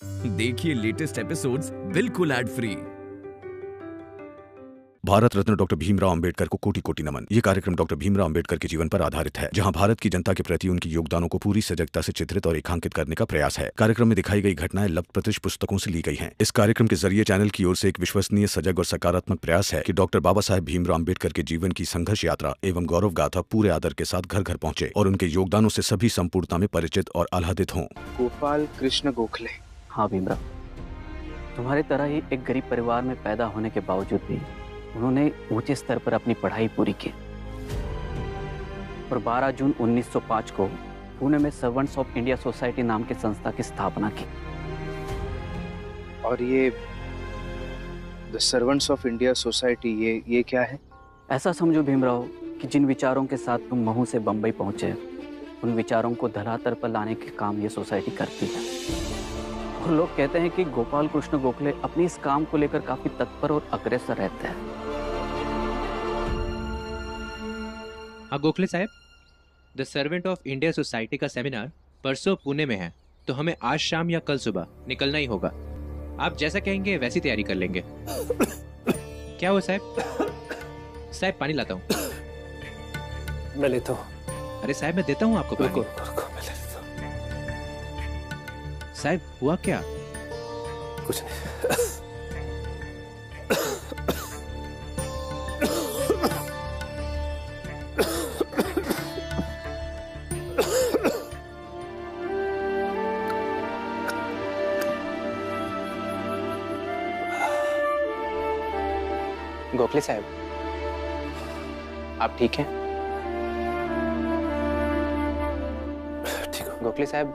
देखिए latest episodes बिल्कुल ad free. Bharat Ratna doctor Bhimrao Ambedkar को कोटि कोटि नमन। ये कार्यक्रम डॉक्टर भीमराव अंबेडकर के जीवन पर आधारित है, जहां भारत की जनता के प्रति उनके योगदानों को पूरी सजगता से चित्रित और रेखांकित करने का प्रयास है। कार्यक्रम में दिखाई गई घटनाएं लब्ध-प्रतिष्ठ पुस्तकों से ली गई हैं। इस कार्यक्रम के जरिए चैनल की ओर से एक विश्वसनीय, सजग और सकारात्मक प्रयास है कि डॉक्टर बाबा साहेब भीमराव अंबेडकर के जीवन की संघर्ष यात्रा एवं गौरव गाथा पूरे आदर के साथ घर घर पहुंचे और उनके योगदानों से सभी संपूर्णता में परिचित और आह्लादित हों। गोपाल कृष्ण गोखले। हाँ भीमराव, तुम्हारे तरह ही एक गरीब परिवार में पैदा होने के बावजूद भी उन्होंने ऊंचे स्तर पर अपनी पढ़ाई पूरी की और 12 जून 1905 को पुणे में सर्वेंट्स ऑफ इंडिया सोसाइटी नाम की संस्था की स्थापना की। और ये the servants of India society, ये क्या है? ऐसा समझो भीमराव कि जिन विचारों के साथ तुम महू से बंबई पहुंचे, उन विचारों को धरातल पर लाने के काम ये सोसाइटी करती है। और लोग कहते हैं कि गोपाल कृष्ण गोखले अपने इस काम को लेकर काफी तत्पर और अग्रसर रहते हैं। हाँ गोखले साहब, the servant of India society का सेमिनार परसों पुणे में है, तो हमें आज शाम या कल सुबह निकलना ही होगा। आप जैसा कहेंगे वैसी तैयारी कर लेंगे। क्या हुआ साहब? साहब पानी लाता हूँ। मैं लेता हूँ। अरे साहब मैं देता हूँ आपको पानी। मैं लेता हूँ। साहब हुआ क्या? कुछ नहीं। गोखले साहब, आप ठीक हैं? ठीक हूँ। गोखले साहब,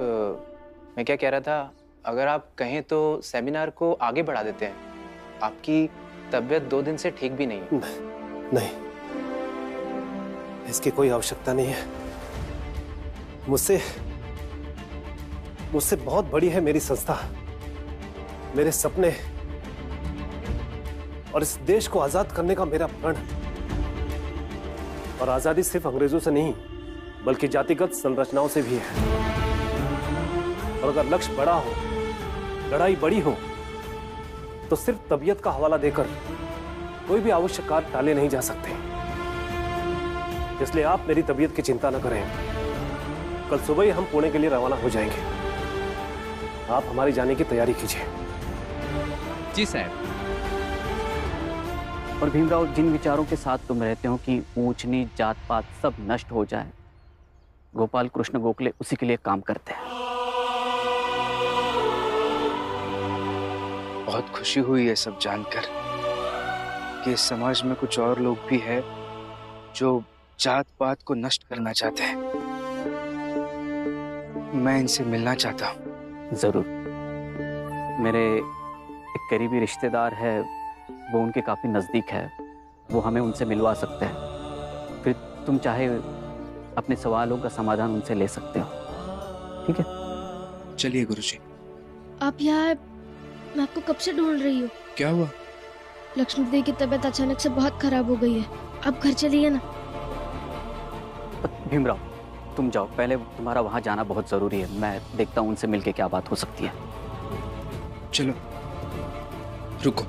मैं क्या कह रहा था, अगर आप कहें तो सेमिनार को आगे बढ़ा देते हैं। आपकी तबीयत 2 दिन से ठीक भी नहीं है। नहीं, इसकी कोई आवश्यकता नहीं है। मुझसे बहुत बड़ी है मेरी संस्था, मेरे सपने और इस देश को आजाद करने का मेरा प्रण। और आजादी सिर्फ अंग्रेजों से नहीं, बल्कि जातिगत संरचनाओं से भी है। और अगर लक्ष्य बड़ा हो, लड़ाई बड़ी हो, तो सिर्फ तबीयत का हवाला देकर कोई भी आवश्यक कार्य टाले नहीं जा सकते। इसलिए आप मेरी तबीयत की चिंता न करें। कल सुबह ही हम पुणे के लिए रवाना हो जाएंगे। आप हमारी जाने की तैयारी कीजिए। जी साहब। और भीमराव, जिन विचारों के साथ तुम रहते हो कि ऊंच नीच जात पात सब नष्ट हो जाए, गोपाल कृष्ण गोखले उसी के लिए काम करते हैं। बहुत खुशी हुई है सब जानकर कि इस समाज में कुछ और लोग भी हैं जो जात पात को नष्ट करना चाहते हैं। मैं इनसे मिलना चाहता हूँ। जरूर। मेरे एक करीबी रिश्तेदार है, वो उनके काफी नजदीक है, वो हमें उनसे मिलवा सकते हैं। फिर तुम चाहे अपने सवालों का समाधान उनसे ले सकते हो। ठीक है? चलिए गुरुजी। आप यहाँ हैं? मैं आपको कब से ढूंढ रही हूँ। क्या हुआ? लक्ष्मी दी की तबीयत अचानक से बहुत खराब हो गई है। आप घर चलिए ना। भीमराव, तुम जाओ, पहले तुम्हारा वहां जाना बहुत जरूरी है। मैं देखता हूँ उनसे मिलके क्या बात हो सकती है। चलो रुको,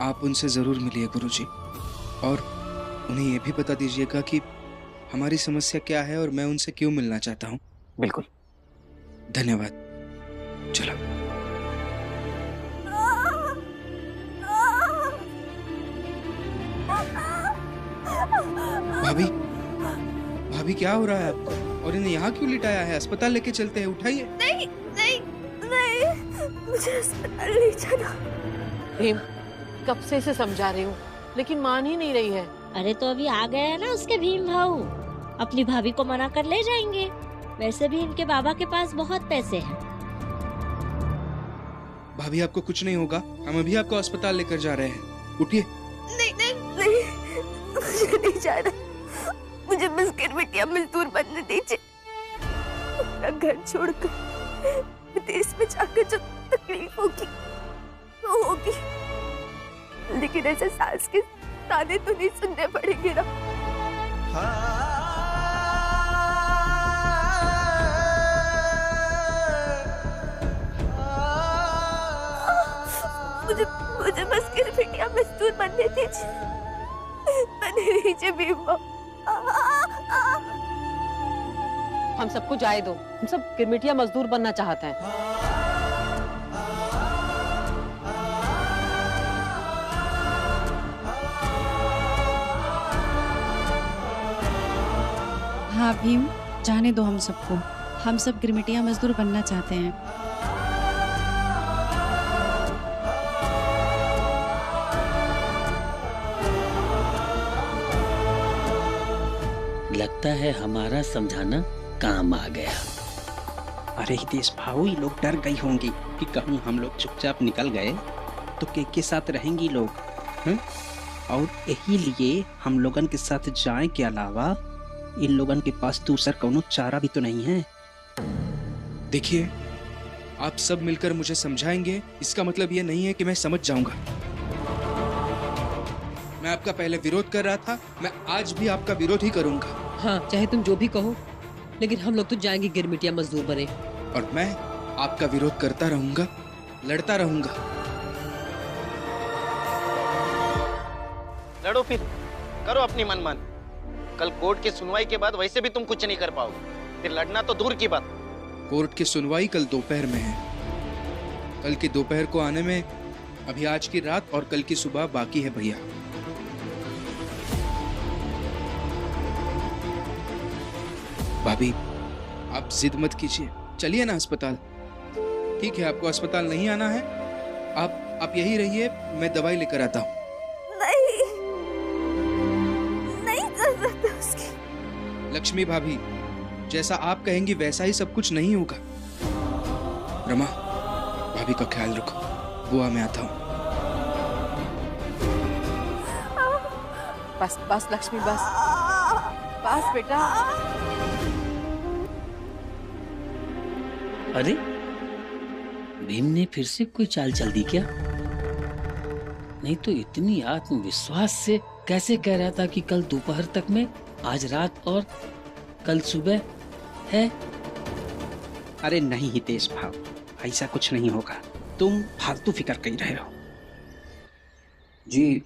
आप उनसे जरूर मिलिए गुरुजी, और उन्हें यह भी बता दीजिएगा कि हमारी समस्या क्या है और मैं उनसे क्यों मिलना चाहता हूँ। बिल्कुल। धन्यवाद। चलो। भाभी, भाभी क्या हो रहा है आपको? और इन्हें यहाँ क्यों लिटाया है? अस्पताल लेके चलते हैं, उठाइए। नहीं नहीं नहीं, मुझे अस्पताल नहीं जाना। भीम, कब से इसे समझा रही हूँ, लेकिन मान ही नहीं रही है। अरे तो अभी आ गया है ना उसके भीम भाऊ, अपनी भाभी को मना कर ले जाएंगे। वैसे भी इनके बाबा के पास बहुत पैसे हैं। भाभी आपको कुछ नहीं होगा, हम अभी आपको अस्पताल लेकर जा रहे हैं। उठिए। नहीं नहीं नहीं, मुझे नहीं जाना। मुझे बिस्किट बिटिया मजदूर बनने दीजिए। अपना घर छोड़कर विदेश में जाकर जो तकलीफ होगी वो होगी, लेकिन ऐसे सास के ताने तो नहीं सुनने पड़ेंगे ना। मुझे बस गिरमिटिया मजदूर बनने दीजिए भीम बाबू। हम सबको जाए दो, हम सब गिरमिटिया मजदूर बनना चाहते हैं। हाँ भीम, जाने दो हम सबको। हम सब गिरमिटिया मजदूर बनना चाहते हैं। लगता है हमारा समझाना काम आ गया। अरे हितेश भाऊ, ये लोग डर गई होंगी कि कहूँ हम लोग चुपचाप निकल गए तो के साथ रहेंगी लोग। और यही लिए हम लोगन के साथ जाए के अलावा इन लोगन के पास दूसरा कोनो चारा भी तो नहीं है। देखिए, आप सब मिलकर मुझे समझाएंगे, इसका मतलब ये नहीं है कि मैं समझ जाऊंगा। मैं आपका पहले विरोध कर रहा था, मैं आज भी आपका विरोध ही करूंगा। हाँ, चाहे तुम जो भी कहो, लेकिन हम लोग तो जाएंगे गिरमिटिया मजदूर बने। और मैं आपका विरोध करता रहूंगा, लड़ता रहूंगा। लड़ो फिर, करो अपनी मनमानी। कल कोर्ट की सुनवाई के बाद वैसे भी तुम कुछ नहीं कर पाओगे, फिर लड़ना तो दूर की बात। कोर्ट की सुनवाई कल दोपहर में है। कल की दोपहर को आने में अभी आज की रात और कल की सुबह बाकी है भैया। भाभी, आप जिद मत कीजिए, चलिए ना अस्पताल। ठीक है, आपको अस्पताल नहीं आना है, आप यही रहिए, मैं दवाई लेकर आता हूँ। नहीं जरूरत है उसकी। लक्ष्मी भाभी, जैसा आप कहेंगी वैसा ही सब कुछ नहीं होगा। रमा, भाभी का ख्याल रखो। बुआ, मैं आता हूँ। बस बस लक्ष्मी, बस बस बेटा। अरे भीम ने फिर से कोई चाल चल दी क्या? नहीं तो इतनी आत्मविश्वास से कैसे कह रहा था कि कल दोपहर तक में, आज रात और कल सुबह है। अरे नहीं हितेश भाव, ऐसा कुछ नहीं होगा, तुम फालतू फिक्र कर रहे हो। जी,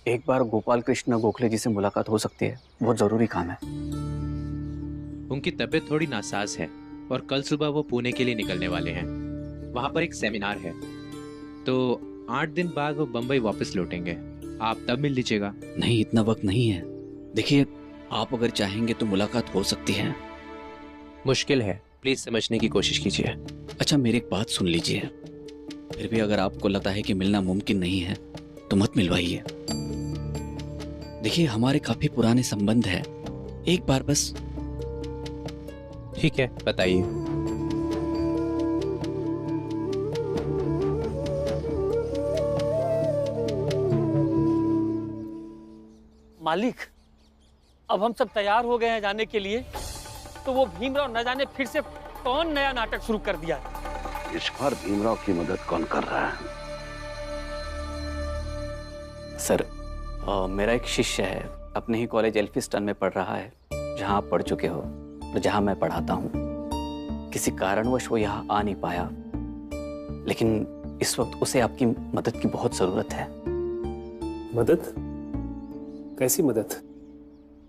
एक बार गोपाल कृष्ण गोखले जी से मुलाकात हो सकती है, बहुत जरूरी काम है। उनकी तबीयत थोड़ी नासाज है और कल सुबह वो पुणे के लिए निकलने वाले हैं। वहां पर एक सेमिनार है, तो 8 दिन बाद वो बंबई वापस लौटेंगे। आप तब मिल लीजिएगा। नहीं, इतना वक्त नहीं है। देखिए, आप अगर चाहेंगे तो मुलाकात हो सकती है। मुश्किल है, प्लीज समझने की कोशिश कीजिए। अच्छा, मेरी एक बात सुन लीजिए। फिर भी अगर आपको लगता है कि मिलना मुमकिन नहीं है तो मत मिलवाइए। देखिए, हमारे काफी पुराने संबंध है, एक बार बस। ठीक है, बताइए। मालिक, अब हम सब तैयार हो गए हैं जाने के लिए, तो वो भीमराव न जाने फिर से कौन नया नाटक शुरू कर दिया। इस बार भीमराव की मदद कौन कर रहा है? सर, मेरा एक शिष्य है, अपने ही कॉलेज एल्फिस्टन में पढ़ रहा है, जहां आप पढ़ चुके हो और जहां मैं पढ़ाता हूं। किसी कारणवश वो यहाँ आ नहीं पाया, लेकिन इस वक्त उसे आपकी मदद की बहुत जरूरत है। मदद? कैसी मदद?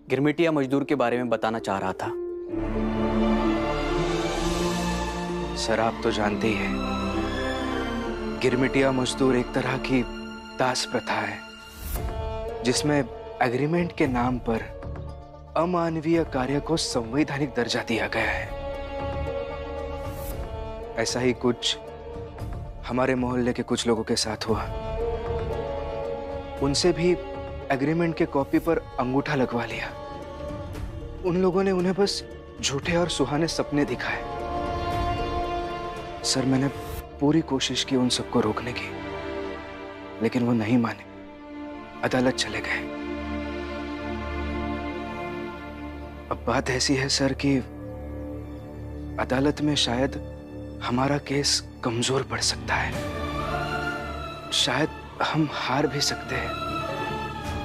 गिरमिटिया मजदूर के बारे में बताना चाह रहा था। सर, आप तो जानते ही हैं, गिरमिटिया मजदूर एक तरह की दास प्रथा है, जिसमें एग्रीमेंट के नाम पर अमानवीय कार्य को संवैधानिक दर्जा दिया गया है। ऐसा ही कुछ हमारे मोहल्ले के कुछ लोगों के साथ हुआ। उनसे भी एग्रीमेंट के कॉपी पर अंगूठा लगवा लिया। उन लोगों ने उन्हें बस झूठे और सुहाने सपने दिखाए। सर, मैंने पूरी कोशिश की उन सबको रोकने की, लेकिन वो नहीं माने, अदालत चले गए। अब बात ऐसी है सर कि अदालत में शायद हमारा केस कमजोर पड़ सकता है, शायद हम हार भी सकते हैं।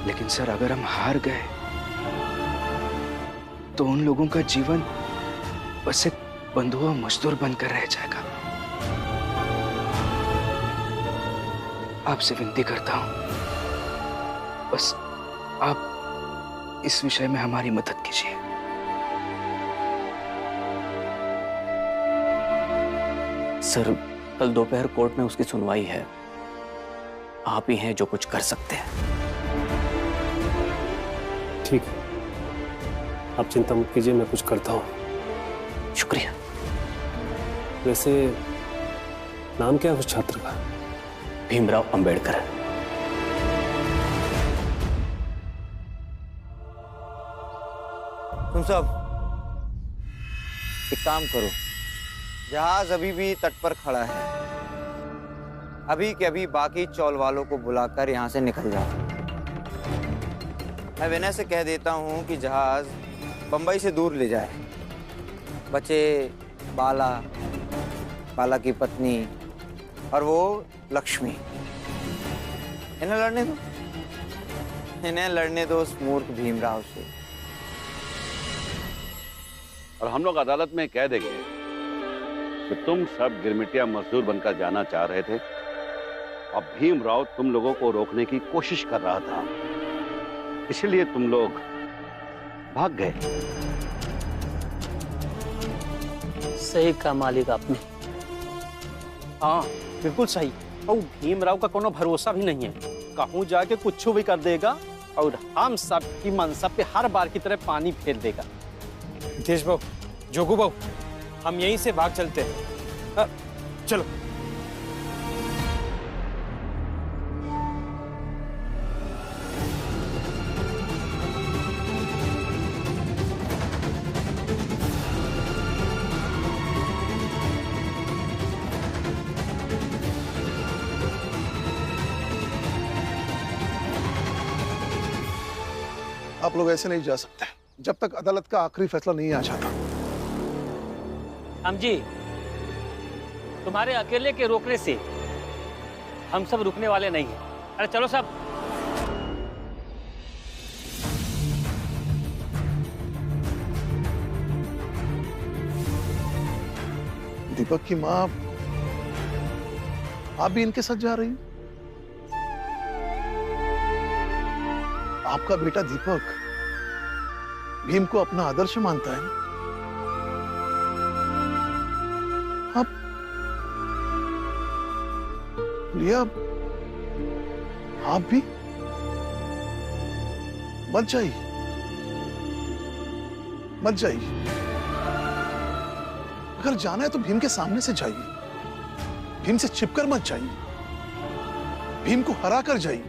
लेकिन सर, अगर हम हार गए तो उन लोगों का जीवन बस एक बंधुआ मजदूर बनकर रह जाएगा। आपसे विनती करता हूं, बस आप इस विषय में हमारी मदद कीजिए। सर, कल दोपहर कोर्ट में उसकी सुनवाई है। आप ही हैं जो कुछ कर सकते हैं। ठीक है, आप चिंता मत कीजिए, मैं कुछ करता हूँ। शुक्रिया। वैसे नाम क्या है उस छात्र का? भीमराव अंबेडकर। तुम सब एक काम करो, जहाज अभी भी तट पर खड़ा है, अभी के अभी बाकी चौल वालों को बुलाकर यहाँ से निकल जाओ। मैं विनय से कह देता हूँ कि जहाज बंबई से दूर ले जाए। बचे बाला, बाला की पत्नी और वो लक्ष्मी, इन्हें लड़ने दो, इन्हें लड़ने दो उस मूर्ख भीमराव से। और हम लोग अदालत में कह देंगे कि तुम सब गिरमिटिया मजदूर बनकर जाना चाह रहे थे और भीमराव तुम लोगों को रोकने की कोशिश कर रहा था, इसलिए तुम लोग भाग गए। सही कहा मालिक आपने। हाँ बिल्कुल सही। और भीमराव का कोनो भरोसा भी नहीं है, कहूँ जाके कुछ भी कर देगा और हम सब की मनसा पे हर बार की तरह पानी फेर देगा। हितेश बाबू, जोगू बाबू, हम यहीं से भाग चलते हैं। चलो। आप लोग ऐसे नहीं जा सकते जब तक अदालत का आखिरी फैसला नहीं आ जाता। हम जी, तुम्हारे अकेले के रोकने से हम सब रुकने वाले नहीं हैं। अरे चलो सब। दीपक की माँ, आप भी इनके साथ जा रही हैं? आपका बेटा दीपक भीम को अपना आदर्श मानता है। आप लिया, आप भी मत जाइए, मत जाइए। अगर जाना है तो भीम के सामने से जाइए, भीम से छिपकर मत जाइए, भीम को हरा कर जाइए।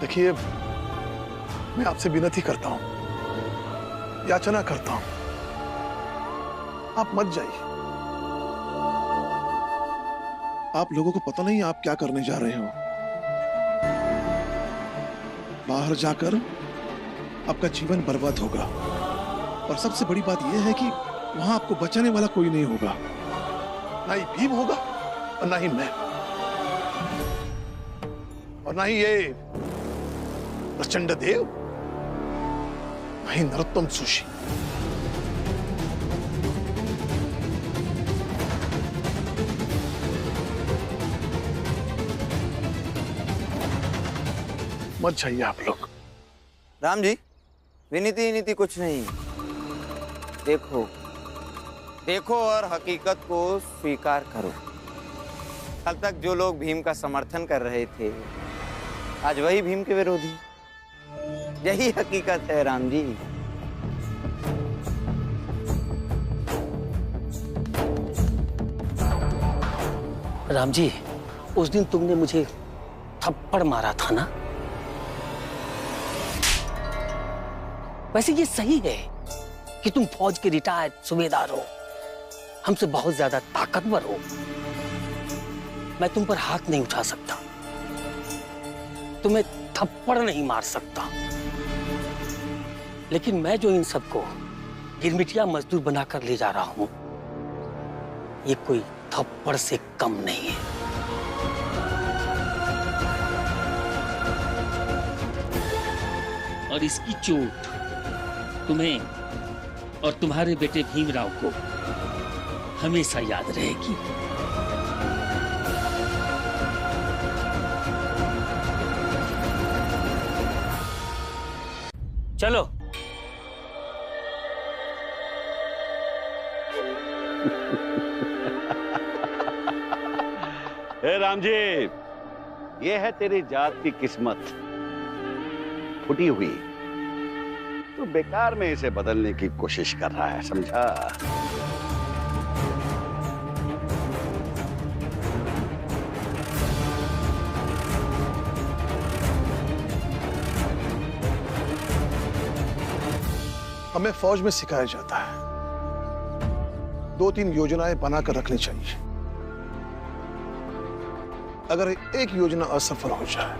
देखिए, मैं आपसे विनती करता हूं, याचना करता हूं, आप मत जाइए। आप लोगों को पता नहीं आप क्या करने जा रहे हो। बाहर जाकर आपका जीवन बर्बाद होगा, और सबसे बड़ी बात यह है कि वहां आपको बचाने वाला कोई नहीं होगा, ना ही भीम होगा और ना ही मैं, और ना ही ये प्रचंड देव, नहीं नरोत्तम सुशी। मत जाइए आप लोग। राम जी, विनीति नीति कुछ नहीं, देखो देखो और हकीकत को स्वीकार करो। कल तक जो लोग भीम का समर्थन कर रहे थे, आज वही भीम के विरोधी। यही हकीकत है राम जी। राम जी, उस दिन तुमने मुझे थप्पड़ मारा था ना? वैसे ये सही है कि तुम फौज के रिटायर्ड सूबेदार हो, हमसे बहुत ज्यादा ताकतवर हो। मैं तुम पर हाथ नहीं उठा सकता, तुम्हें थप्पड़ नहीं मार सकता, लेकिन मैं जो इन सबको गिरमिटिया मजदूर बनाकर ले जा रहा हूं, ये कोई थप्पड़ से कम नहीं है। और इसकी चोट तुम्हें और तुम्हारे बेटे भीमराव को हमेशा याद रहेगी। चलो। हे राम जी, ये है तेरी जात की किस्मत फूटी हुई। तू बेकार में इसे बदलने की कोशिश कर रहा है, समझा? हमें फौज में सिखाया जाता है 2-3 योजनाएं बनाकर रखनी चाहिए। अगर एक योजना असफल हो जाए,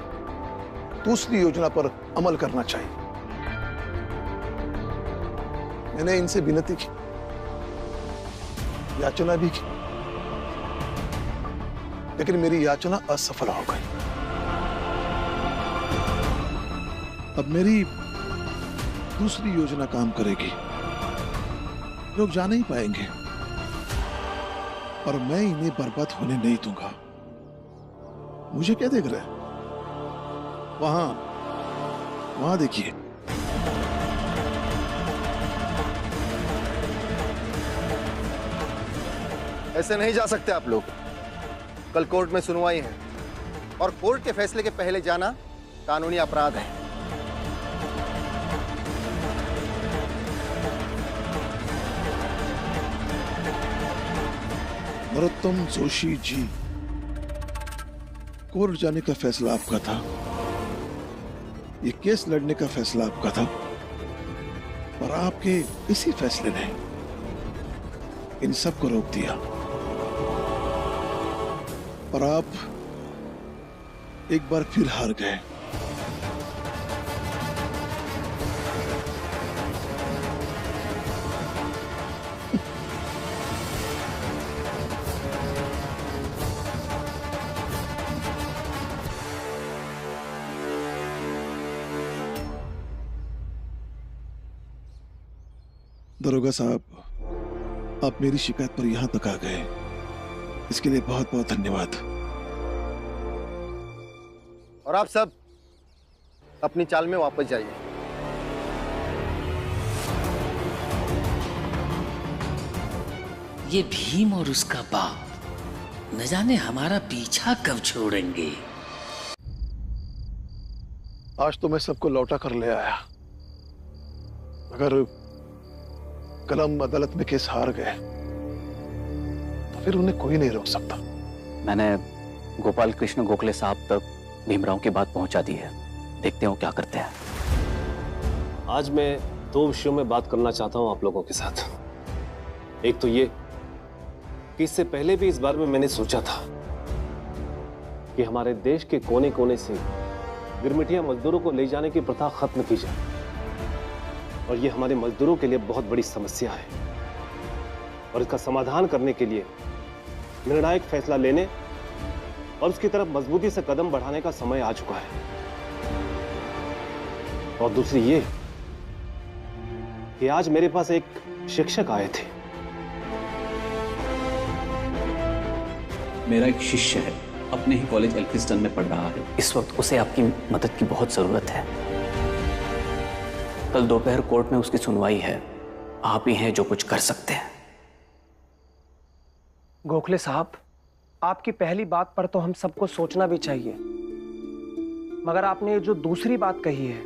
दूसरी योजना पर अमल करना चाहिए। मैंने इनसे विनती की, याचना भी की, लेकिन मेरी याचना असफल हो गई। अब मेरी दूसरी योजना काम करेगी। लोग जा नहीं पाएंगे और मैं इन्हें बर्बाद होने नहीं दूंगा। मुझे क्या देख रहे हैं? वहां देखिए। ऐसे नहीं जा सकते आप लोग। कल कोर्ट में सुनवाई है और कोर्ट के फैसले के पहले जाना कानूनी अपराध है। नरोत्तम जोशी जी, कोर्ट जाने का फैसला आपका था। ये केस लड़ने का फैसला आपका था, और आपके इसी फैसले ने इन सब को रोक दिया। और आप एक बार फिर हार गए। दरोगा साहब, आप मेरी शिकायत पर यहां तक आ गए, इसके लिए बहुत बहुत धन्यवाद। और आप सब अपनी चाल में वापस जाइए। ये भीम और उसका बाप न जाने हमारा पीछा कब छोड़ेंगे। आज तो मैं सबको लौटा कर ले आया। अगर कल हम अदालत में केस हार गए तो फिर उन्हें कोई नहीं रोक सकता। मैंने गोपाल कृष्ण गोखले साहब तक भीमराव की बात पहुंचा दी है। देखते हो क्या करते हैं। आज मैं 2 विषयों में बात करना चाहता हूं आप लोगों के साथ। एक तो ये कि इससे पहले भी इस बारे में मैंने सोचा था कि हमारे देश के कोने कोने से गिरमिटिया मजदूरों को ले जाने की प्रथा खत्म की जाए, और ये हमारे मजदूरों के लिए बहुत बड़ी समस्या है। और इसका समाधान करने के लिए निर्णायक फैसला लेने और उसकी तरफ मजबूती से कदम बढ़ाने का समय आ चुका है। और दूसरी ये कि आज मेरे पास एक शिक्षक आए थे। मेरा एक शिष्य है, अपने ही कॉलेज एल्फिंस्टन में पढ़ रहा है। इस वक्त उसे आपकी मदद की बहुत जरूरत है। कल दोपहर कोर्ट में उसकी सुनवाई है। आप ही हैं जो कुछ कर सकते हैं। गोखले साहब, आपकी पहली बात पर तो हम सबको सोचना भी चाहिए, मगर आपने जो दूसरी बात कही है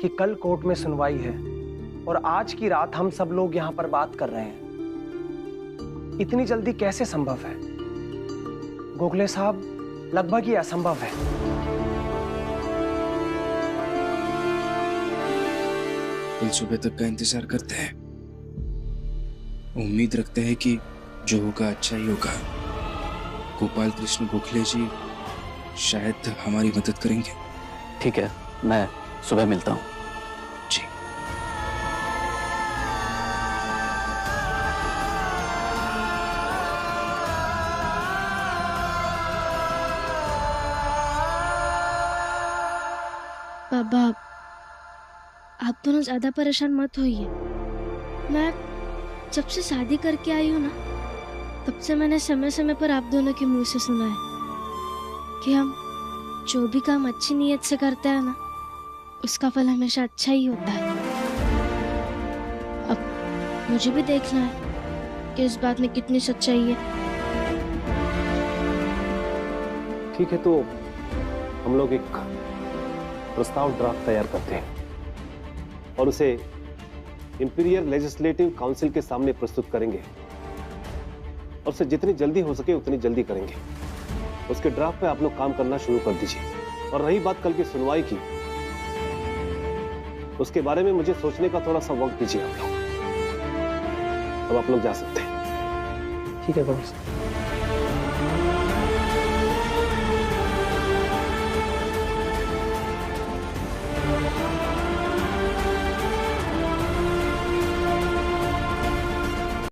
कि कल कोर्ट में सुनवाई है और आज की रात हम सब लोग यहां पर बात कर रहे हैं, इतनी जल्दी कैसे संभव है? गोखले साहब, लगभग ही असंभव है। कल सुबह तक का इंतजार करते हैं। उम्मीद रखते हैं कि जो होगा अच्छा ही होगा। गोपाल कृष्ण गोखले जी शायद हमारी मदद करेंगे। ठीक है, मैं सुबह मिलता हूँ। जी। बाबा, आप दोनों ज्यादा परेशान मत होइए। मैं जब से शादी करके आई हूँ ना, तब से मैंने समय समय पर आप दोनों के मुंह से सुना है कि हम जो भी काम अच्छी नीयत से करते हैं ना, उसका फल हमेशा अच्छा ही होता है। अब मुझे भी देखना है कि इस बात में कितनी सच्चाई है। ठीक है, तो हम लोग एक प्रस्ताव ड्राफ्ट तैयार करते हैं और उसे इंपीरियल लेजिस्लेटिव काउंसिल के सामने प्रस्तुत करेंगे और उसे जितनी जल्दी हो सके उतनी जल्दी करेंगे। उसके ड्राफ्ट पे आप लोग काम करना शुरू कर दीजिए। और रही बात कल की सुनवाई की, उसके बारे में मुझे सोचने का थोड़ा सा वक्त दीजिए आप लोग। अब आप लोग जा सकते हैं। ठीक है कमिश्नर।